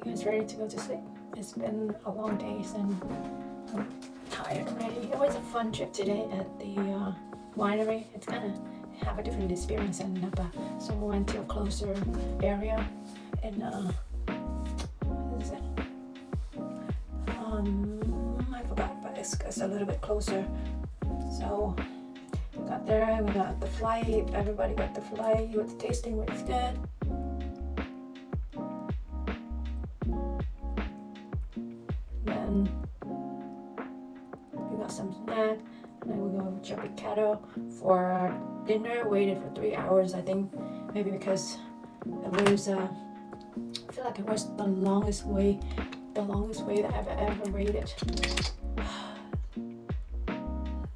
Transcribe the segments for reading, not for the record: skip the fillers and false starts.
You guys ready to go to sleep? It's been a long day and I'm tired already. It was a fun trip today at the winery. It's kind of have a different experience than Napa. So we went to a closer area in what is it? I forgot, but it's a little bit closer. So got there, we got the flight. Everybody got the flight. You got the tasting, which is good. Then we got some snack, and then we go to Chapicado for our dinner. Waited for 3 hours, I think, maybe because it was I feel like it was the longest way that I've ever waited.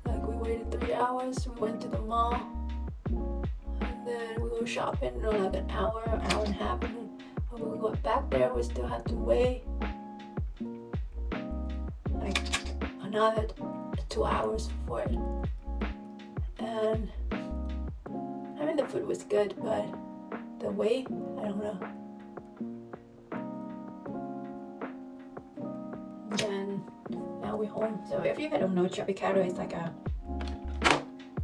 Like we waited 3 hours. We went to the mall, and then we were shopping like an hour and a half, and then when we went back there, we still had to wait like another 2 hours for it. And I mean the food was good, but the wait, I don't know. Then now we're home. So if you don't know, Chapicado is like a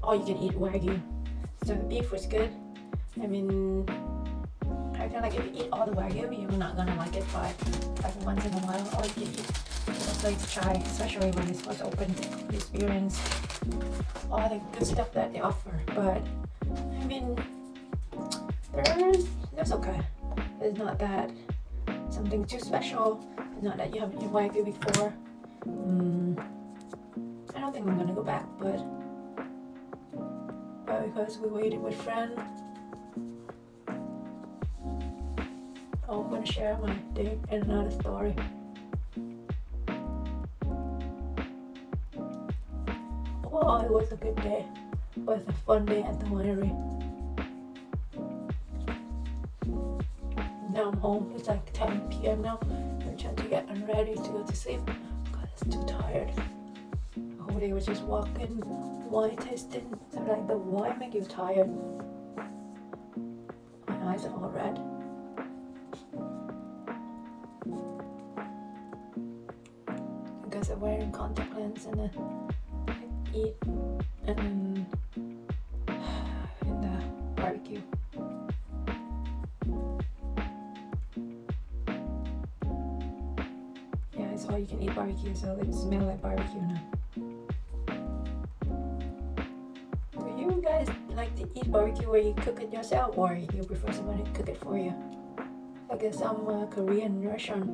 all you can eat Wagyu. So the beef was good. I mean, I feel like if you eat all the Wagyu, you're not gonna like it, but like once in a while, all you can eat. It's like to try, especially when it's first open, to experience all the good stuff that they offer. But I mean, there's okay. It's not that something too special. It's not that you haven't eaten Wagyu before. I don't think I'm gonna go back, but because we waited with friends, I'm gonna share my day in another story. Oh, it was a good day. It was a fun day at the winery. Now I'm home. It's like 10 p.m. now. I'm trying to get unready to go to sleep. God, I'm too tired. The whole day was just walking, wine tasting. So like the wine make you tired. My eyes are all red. Because I'm wearing contact lens and I eat and then in the barbecue. Yeah, it's all you can eat barbecue, so it smells like barbecue now. Do you guys like to eat barbecue where you cook it yourself, or you prefer somebody to cook it for you? Like some Korean restaurant,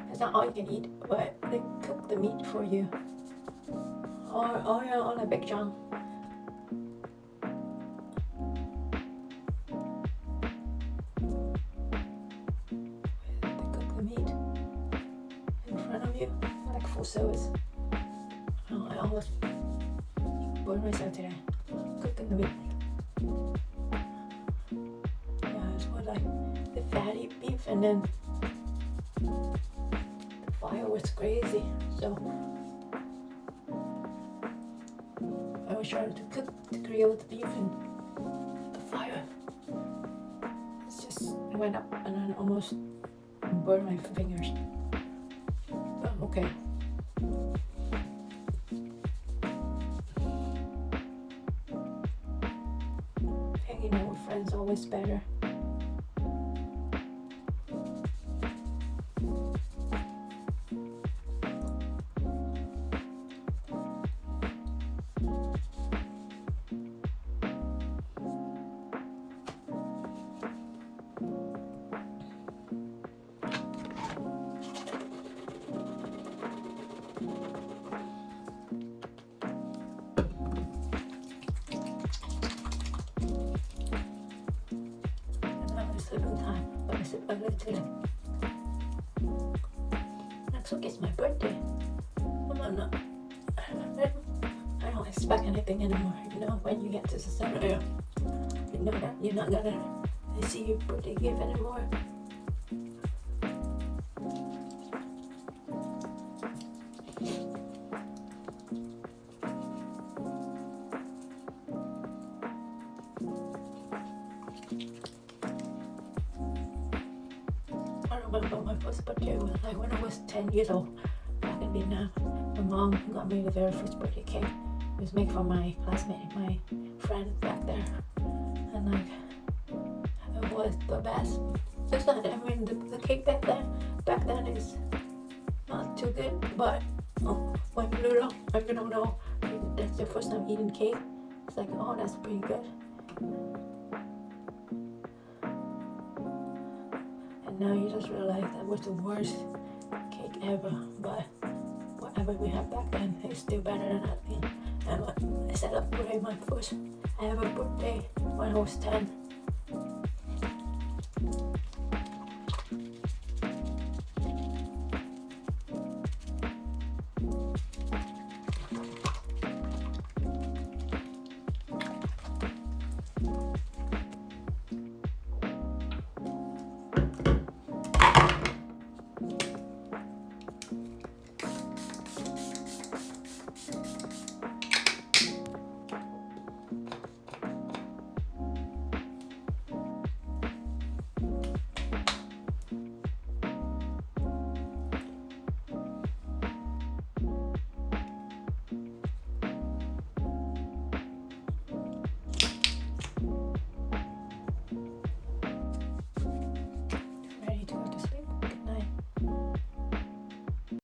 it's not all you can eat, but they cook the meat for you. Or like Big John. They cook the meat in front of you, like full service. Oh, I almost burned myself today, cooking the meat. Yeah, it's what like the fatty beef, and then the fire was crazy, so I was trying to grill the beef, and the fire, it went up and then almost burned my fingers. But I'm okay. Hanging out with friends always better. Sleeping time. I'm gonna sleep early today. Next week is my birthday. I'm not. I don't expect anything anymore. You know, when you get to December, you know that you're not gonna see your birthday gift anymore. remember my first birthday was like when I was 10 years old back in Vietnam. My mom got me the very first birthday cake. It was made for my classmate, my friend back there. And like, it was the best. It's not, I mean, the cake back then is not too good, but when you don't know, that's your first time eating cake, it's like, oh, that's pretty good. And now you just realize that was the worst cake ever, but whatever we had back then is still better than nothing. And I celebrated my first ever birthday when I was 10.